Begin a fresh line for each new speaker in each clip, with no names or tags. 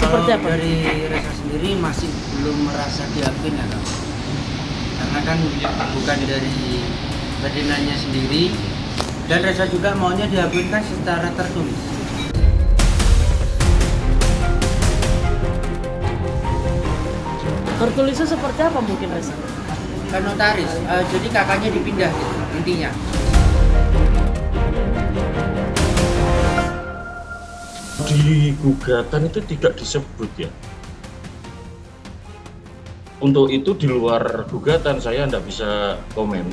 Seperti apa?
Dari Reza sendiri masih belum merasa diakui ya Kak? Karena kan bukan dari badannya sendiri, dan Reza juga maunya diakui kan secara tertulis.
Tertulisnya seperti apa mungkin Reza?
Kan notaris, jadi kakaknya dipindah gitu, intinya.
Di gugatan itu tidak disebut ya. Untuk itu di luar gugatan saya tidak bisa komen.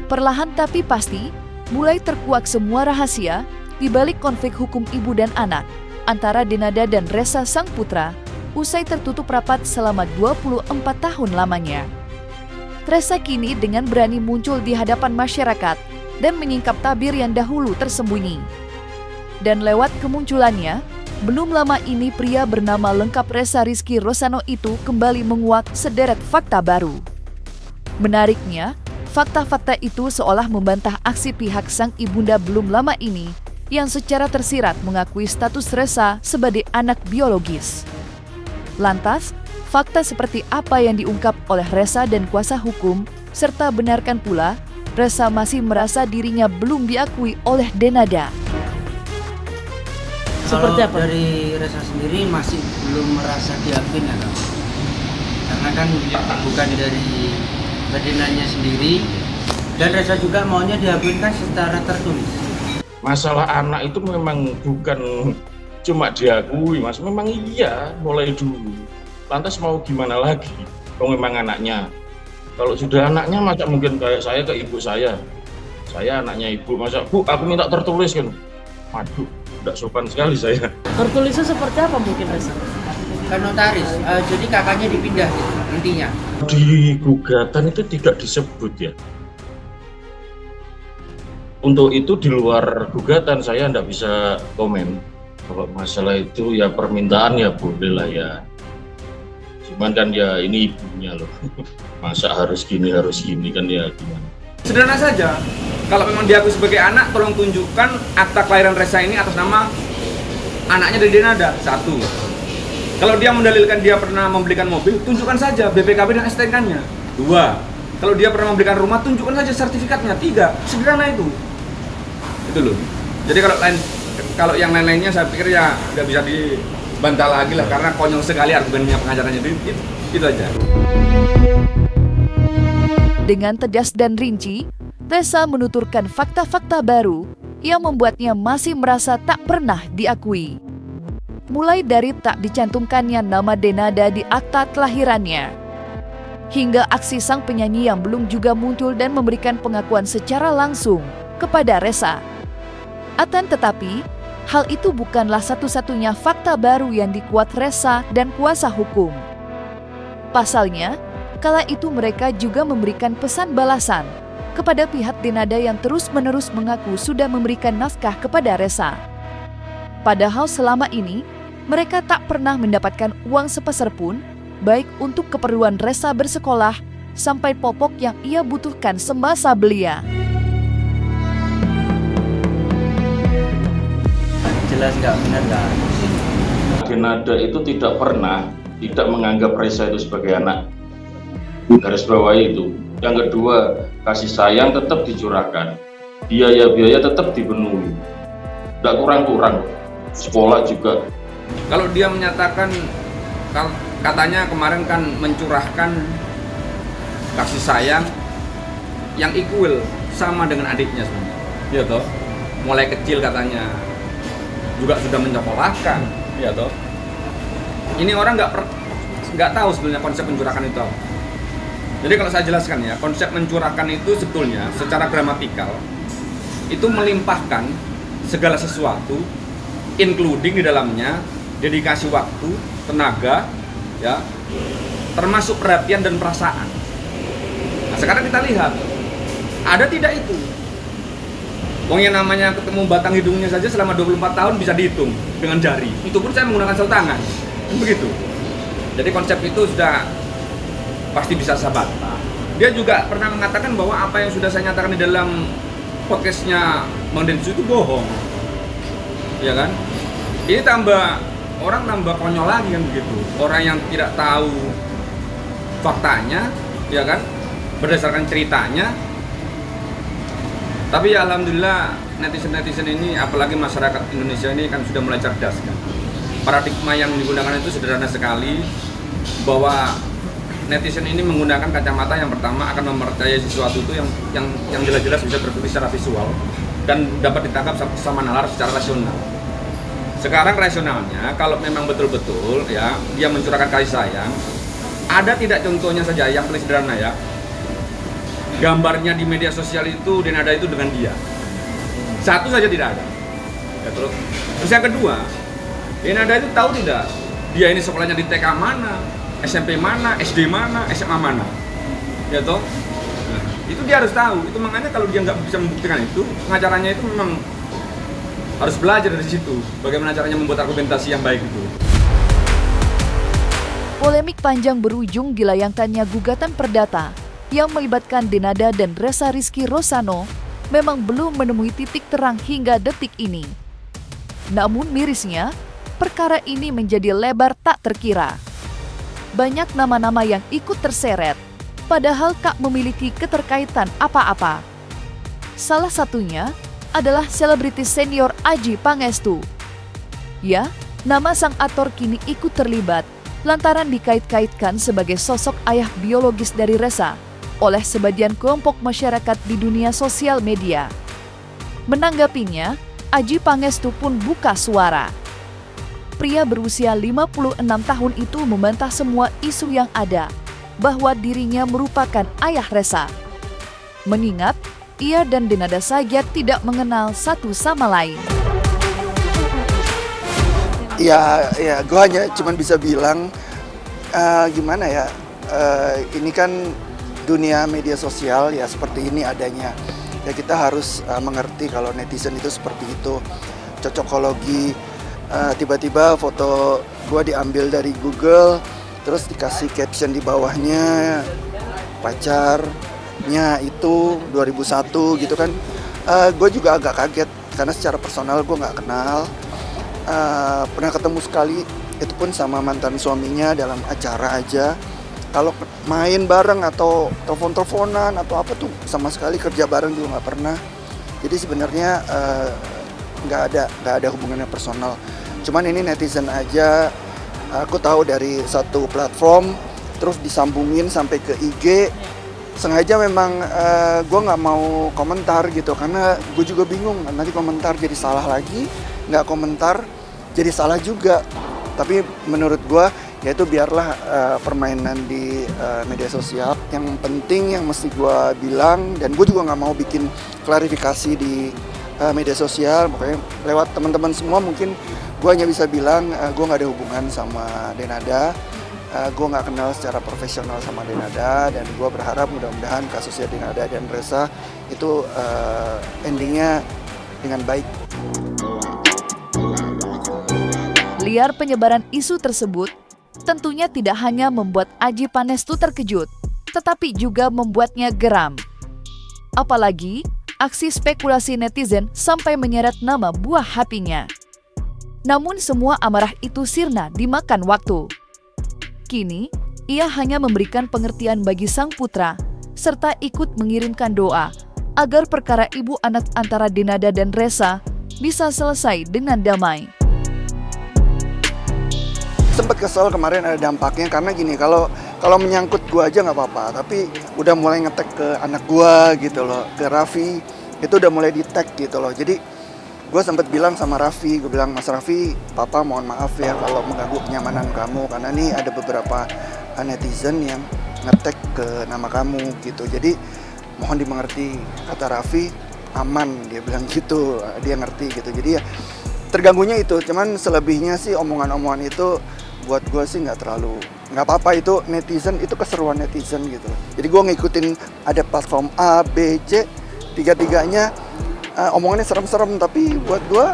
Perlahan tapi pasti, mulai terkuak semua rahasia di balik konflik hukum ibu dan anak antara Denada dan Reza sang putra usai tertutup rapat selama 24 tahun lamanya. Reza kini dengan berani muncul di hadapan masyarakat dan menyingkap tabir yang dahulu tersembunyi. Dan lewat kemunculannya, belum lama ini pria bernama lengkap Reza Rizky Rosano itu kembali menguak sederet fakta baru. Menariknya, fakta-fakta itu seolah membantah aksi pihak sang ibunda belum lama ini yang secara tersirat mengakui status Reza sebagai anak biologis. Lantas, fakta seperti apa yang diungkap oleh Reza dan kuasa hukum, serta benarkan pula Reza masih merasa dirinya belum diakui oleh Denada?
Seperti
Kalau
apa?
dari Reza sendiri masih belum merasa diakui ya Kak? Karena kan bukan dari badannya sendiri, dan Reza juga maunya diakui kan secara tertulis.
Masalah anak itu memang bukan cuma diakui, Mas. Memang iya mulai dulu. Lantas mau gimana lagi? Kalau memang anaknya. Kalau sudah anaknya, masa mungkin kayak saya ke ibu saya. Saya anaknya ibu, masa Bu, aku minta tertulis kan? Waduh, tidak sopan sekali saya.
Tertulisnya seperti apa mungkin Reza?
Kan notaris, jadi kakaknya dipindah gitu, intinya.
Di gugatan itu tidak disebut ya. Untuk itu di luar gugatan saya tidak bisa komen. Kalau masalah itu ya permintaan ya boleh lah ya. Cuman kan ya ini ibunya loh. Masa harus gini kan ya gimana.
Sederhana saja, kalau memang diakui sebagai anak, tolong tunjukkan akta kelahiran Reza ini atas nama anaknya dari Denada, satu. Kalau dia mendalilkan dia pernah membelikan mobil, tunjukkan saja BPKB dan STNK-nya. Dua, kalau dia pernah membelikan rumah, tunjukkan saja sertifikatnya. Tiga, sederhana itu. Itu loh. Jadi kalau yang lain-lainnya saya pikir ya udah bisa dibantah lagi lah, karena konyol sekali argumennya pengacaranya. Itu aja.
Dengan tegas dan rinci, Reza menuturkan fakta-fakta baru yang membuatnya masih merasa tak pernah diakui. Mulai dari tak dicantumkannya nama Denada di akta kelahirannya, hingga aksi sang penyanyi yang belum juga muncul dan memberikan pengakuan secara langsung kepada Reza. Akan tetapi, hal itu bukanlah satu-satunya fakta baru yang dikuat Reza dan kuasa hukum. Pasalnya, kala itu mereka juga memberikan pesan balasan kepada pihak Denada yang terus-menerus mengaku sudah memberikan nafkah kepada Reza. Padahal selama ini, mereka tak pernah mendapatkan uang sepeser pun, baik untuk keperluan Reza bersekolah sampai popok yang ia butuhkan semasa belia.
Jelas nggak benar kan?
Denada itu tidak menganggap Reza itu sebagai anak. Garis bawahi itu. Yang kedua, kasih sayang tetap dicurahkan. Biaya-biaya tetap dipenuhi. Tidak kurang-kurang. Sekolah juga.
Kalau dia menyatakan, katanya kemarin kan mencurahkan kasih sayang yang equal sama dengan adiknya sebenarnya, ya toh. Mulai kecil katanya juga sudah menyekolahkan, ya toh. Ini orang nggak tahu sebenarnya konsep mencurahkan itu apa. Jadi kalau saya jelaskan ya, konsep mencurahkan itu sebetulnya secara gramatikal itu melimpahkan segala sesuatu, including di dalamnya dedikasi waktu, tenaga, ya, termasuk perhatian dan perasaan. Nah, sekarang kita lihat, ada tidak itu? Wong yang namanya ketemu batang hidungnya saja selama 24 tahun bisa dihitung dengan jari. Itu pun saya menggunakan sarung tangan. Begitu. Jadi konsep itu sudah pasti bisa saya bantah. Dia juga pernah mengatakan bahwa apa yang sudah saya nyatakan di dalam podcastnya Bang Densus itu bohong, ya kan? Ini orang tambah konyol lagi kan begitu. Orang yang tidak tahu faktanya, ya kan, berdasarkan ceritanya. Tapi ya alhamdulillah netizen ini, apalagi masyarakat Indonesia ini kan sudah mulai cerdas kan. Paradigma yang digunakan itu sederhana sekali, bahwa netizen ini menggunakan kacamata yang pertama akan mempercayai sesuatu itu yang jelas-jelas bisa tertulis secara visual dan dapat ditangkap sama nalar secara rasional. Sekarang rasionalnya, kalau memang betul-betul ya dia mencurahkan kasih sayang, ada tidak contohnya saja yang paling sederhana ya, gambarnya di media sosial itu Denada itu dengan dia, satu saja tidak ada. Ya, terus yang kedua, Denada itu tahu tidak dia ini sekolahnya di TK mana, SMP mana, SD mana, SMA mana, ya toh? Nah, itu dia harus tahu. Itu makanya kalau dia nggak bisa membuktikan itu, pengacaranya itu memang harus belajar dari situ, bagaimana caranya membuat argumentasi yang baik itu.
Polemik panjang berujung dilayangkannya gugatan perdata yang melibatkan Denada dan Ressa Rizky Rosano memang belum menemui titik terang hingga detik ini. Namun mirisnya, perkara ini menjadi lebar tak terkira. Banyak nama-nama yang ikut terseret, padahal tak memiliki keterkaitan apa-apa. Salah satunya adalah selebritis senior Adjie Pangestu. Ya, nama sang aktor kini ikut terlibat lantaran dikait-kaitkan sebagai sosok ayah biologis dari Ressa oleh sebagian kelompok masyarakat di dunia sosial media. Menanggapinya, Adjie Pangestu pun buka suara. Pria berusia 56 tahun itu membantah semua isu yang ada bahwa dirinya merupakan ayah Ressa. Mengingat ia dan Denada Sagyat tidak mengenal satu sama lain.
Ya, gue hanya cuma bisa bilang gimana ya, ini kan dunia media sosial ya seperti ini adanya. Ya kita harus mengerti kalau netizen itu seperti itu, cocokologi. Tiba-tiba foto gue diambil dari Google, terus dikasih caption di bawahnya pacarnya itu 2001 gitu kan. Gue juga agak kaget karena secara personal gue nggak kenal. Pernah ketemu sekali, itu pun sama mantan suaminya dalam acara aja. Kalau main bareng atau telepon-teleponan atau apa tuh sama sekali, kerja bareng juga nggak pernah. Jadi sebenarnya nggak ada hubungannya personal. Cuman ini netizen aja, aku tahu dari satu platform terus disambungin sampai ke IG. Sengaja memang gue nggak mau komentar gitu karena gue juga bingung nanti komentar jadi salah lagi, nggak komentar jadi salah juga. Tapi menurut gue ya itu biarlah permainan di media sosial. Yang penting yang mesti gue bilang, dan gue juga nggak mau bikin klarifikasi di media sosial, makanya lewat teman-teman semua mungkin gue hanya bisa bilang gue nggak ada hubungan sama Denada, gue nggak kenal secara profesional sama Denada, dan gue berharap mudah-mudahan kasusnya Denada dan Ressa itu endingnya dengan baik.
Liar penyebaran isu tersebut tentunya tidak hanya membuat Adjie Pangestu terkejut, tetapi juga membuatnya geram. Apalagi aksi spekulasi netizen sampai menyeret nama buah hatinya. Namun semua amarah itu sirna dimakan waktu. Kini, ia hanya memberikan pengertian bagi sang putra, serta ikut mengirimkan doa agar perkara ibu anak antara Denada dan Ressa bisa selesai dengan damai.
Sempat kesel kemarin ada dampaknya karena gini, kalau menyangkut gua aja nggak apa-apa, tapi udah mulai nge-tag ke anak gua gitu loh, ke Raffi itu udah mulai di-tag gitu loh. Jadi gue sempat bilang sama Raffi, gue bilang, Mas Raffi, Papa mohon maaf ya kalau mengganggu kenyamanan kamu karena nih ada beberapa netizen yang nge-tag ke nama kamu gitu. Jadi mohon dimengerti, kata Raffi, aman, dia bilang gitu, dia ngerti gitu. Jadi ya terganggunya itu, cuman selebihnya sih omongan-omongan itu buat gue sih nggak apa-apa, itu netizen, itu keseruan netizen gitu. Jadi gue ngikutin ada platform A, B, C, tiga-tiganya omongannya serem-serem, tapi buat gue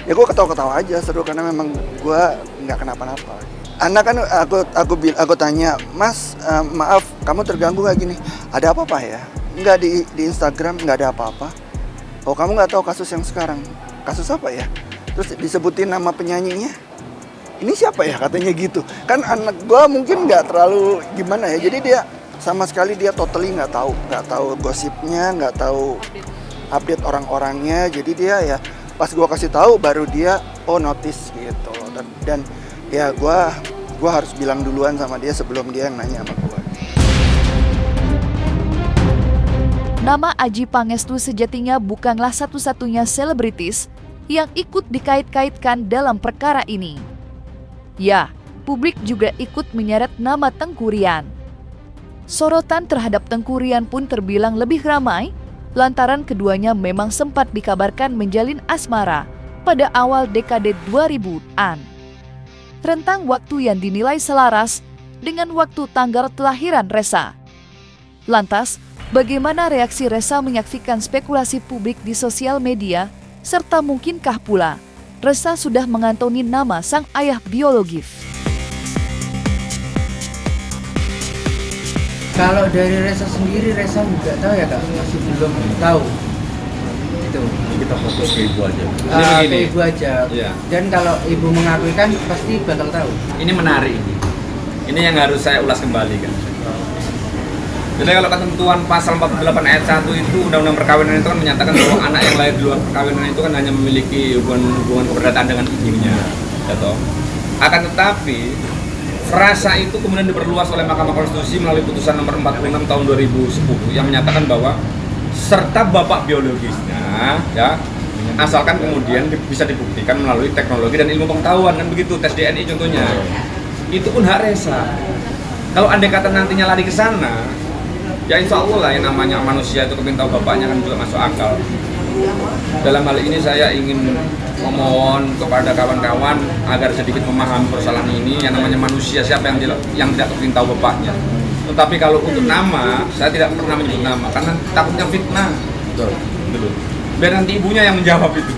ya gue ketawa-ketawa aja, seru karena memang gue nggak kenapa-napa. Anak kan aku tanya, Mas, maaf, kamu terganggu nggak gini? Ada apa-apa ya? Nggak, di Instagram nggak ada apa-apa. Oh, kamu nggak tahu kasus yang sekarang? Kasus apa ya? Terus disebutin nama penyanyinya. Ini siapa ya katanya gitu. Kan anak gua mungkin nggak terlalu gimana ya. Jadi dia sama sekali dia totally nggak tahu gosipnya, nggak tahu update orang-orangnya. Jadi dia ya pas gua kasih tahu baru dia notice gitu. Dan ya gua harus bilang duluan sama dia sebelum dia yang nanya sama gua.
Nama Adjie Pangestu sejatinya bukanlah satu-satunya selebritis yang ikut dikait-kaitkan dalam perkara ini. Ya, publik juga ikut menyeret nama Teuku Ryan. Sorotan terhadap Teuku Ryan pun terbilang lebih ramai lantaran keduanya memang sempat dikabarkan menjalin asmara pada awal dekade 2000-an. Rentang waktu yang dinilai selaras dengan waktu tanggal kelahiran Ressa. Lantas, bagaimana reaksi Ressa menyaksikan spekulasi publik di sosial media, serta mungkinkah pula Ressa sudah mengantongi nama sang ayah biologis?
Kalau dari Ressa sendiri, Ressa juga tahu ya Kak, masih belum tahu. Itu.
Kita fokus ke ibu aja.
Ke ibu aja.
Ya.
Dan kalau ibu mengakui kan pasti bakal tahu.
Ini menarik ini. Ini yang harus saya ulas kembali kan. Jadi kalau ketentuan pasal 48 ayat 1 itu Undang-Undang Perkawinan itu kan menyatakan bahwa anak yang lahir di luar perkawinan itu kan hanya memiliki hubungan keperdataan dengan ibunya, ya toh. Akan tetapi frasa itu kemudian diperluas oleh Mahkamah Konstitusi melalui putusan nomor 46 tahun 2010 yang menyatakan bahwa serta bapak biologisnya, ya, asalkan kemudian bisa dibuktikan melalui teknologi dan ilmu pengetahuan, kan begitu, tes DNI contohnya. Itu pun hak Ressa. Kalau andai kata nantinya lari ke sana, ya insya Allah lah yang namanya manusia itu kepingin tahu bapaknya kan juga masuk akal. Dalam hal ini saya ingin memohon kepada kawan-kawan agar sedikit memahami persoalan ini. Yang namanya manusia, siapa yang tidak kepingin tahu bapaknya. Tetapi kalau untuk nama, saya tidak pernah menyebut nama karena takutnya fitnah. Betul. Biar nanti ibunya yang menjawab itu.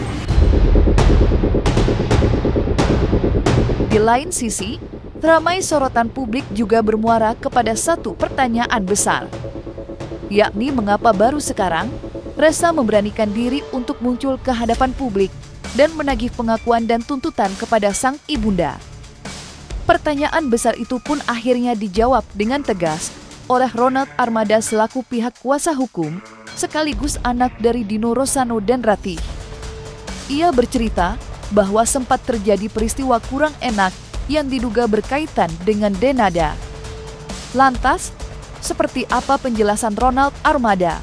Di lain sisi, ramai sorotan publik juga bermuara kepada satu pertanyaan besar, yakni mengapa baru sekarang Ressa memberanikan diri untuk muncul ke hadapan publik dan menagih pengakuan dan tuntutan kepada sang ibunda. Pertanyaan besar itu pun akhirnya dijawab dengan tegas oleh Ronald Armada selaku pihak kuasa hukum sekaligus anak dari Dino Rosano dan Ratih. Ia bercerita bahwa sempat terjadi peristiwa kurang enak yang diduga berkaitan dengan Denada. Lantas, seperti apa penjelasan Ronald Armada?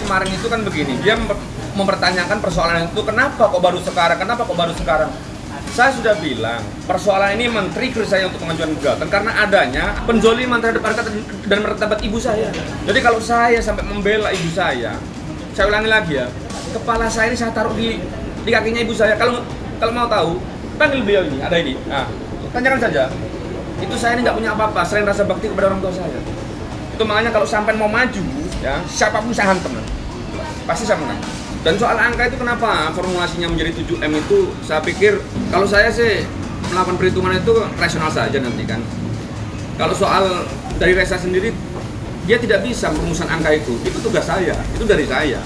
Kemarin itu kan begini, dia mempertanyakan persoalan itu kenapa kok baru sekarang. Saya sudah bilang, persoalan ini men-trigger saya untuk mengajukan gugatan karena adanya penzoliman terhadap harkat dan martabat ibu saya. Jadi kalau saya sampai membela ibu saya ulangi lagi ya, kepala saya ini saya taruh di kakinya ibu saya. Kalau mau tahu, panggil beliau ini, ada ini. Nah, tanyakan saja. Itu saya ini nggak punya apa-apa selain rasa bakti kepada orang tua saya. Itu makanya kalau sampai mau maju, ya siapapun saya hantam, pasti saya menang. Dan soal angka itu kenapa formulasinya menjadi 7M itu, saya pikir kalau saya sih melakukan perhitungan itu rasional saja nanti kan. Kalau soal dari Ressa sendiri, dia tidak bisa merumusan angka itu tugas saya, itu dari saya.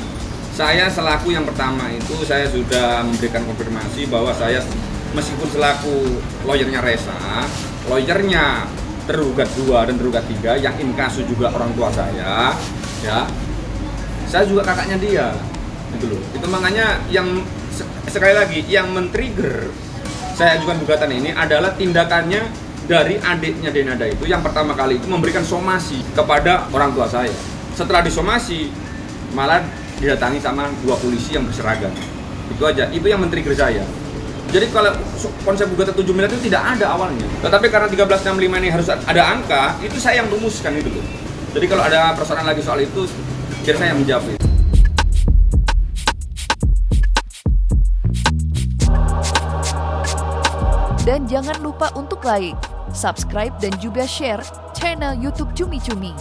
Saya selaku yang pertama itu saya sudah memberikan konfirmasi bahwa saya meskipun selaku lawyernya Ressa, lawyernya tergugat 2 dan tergugat 3 yang inkasu juga orang tua saya, ya. Saya juga kakaknya dia. Gitu loh. Itu makanya yang sekali lagi yang men-trigger saya ajukan gugatan ini adalah tindakannya dari adiknya Denada itu yang pertama kali itu memberikan somasi kepada orang tua saya. Setelah disomasi malah didatangi sama 2 polisi yang berseragam. Itu aja, itu yang men-trigger saya. Jadi kalau konsep gugatan 7 miliar itu tidak ada awalnya. Tetapi karena 1365 ini harus ada angka, itu saya yang rumuskan itu loh. Jadi kalau ada persoalan lagi soal itu, biar saya yang menjawab itu.
Dan jangan lupa untuk like, subscribe, dan juga share channel YouTube Cumi Cumi.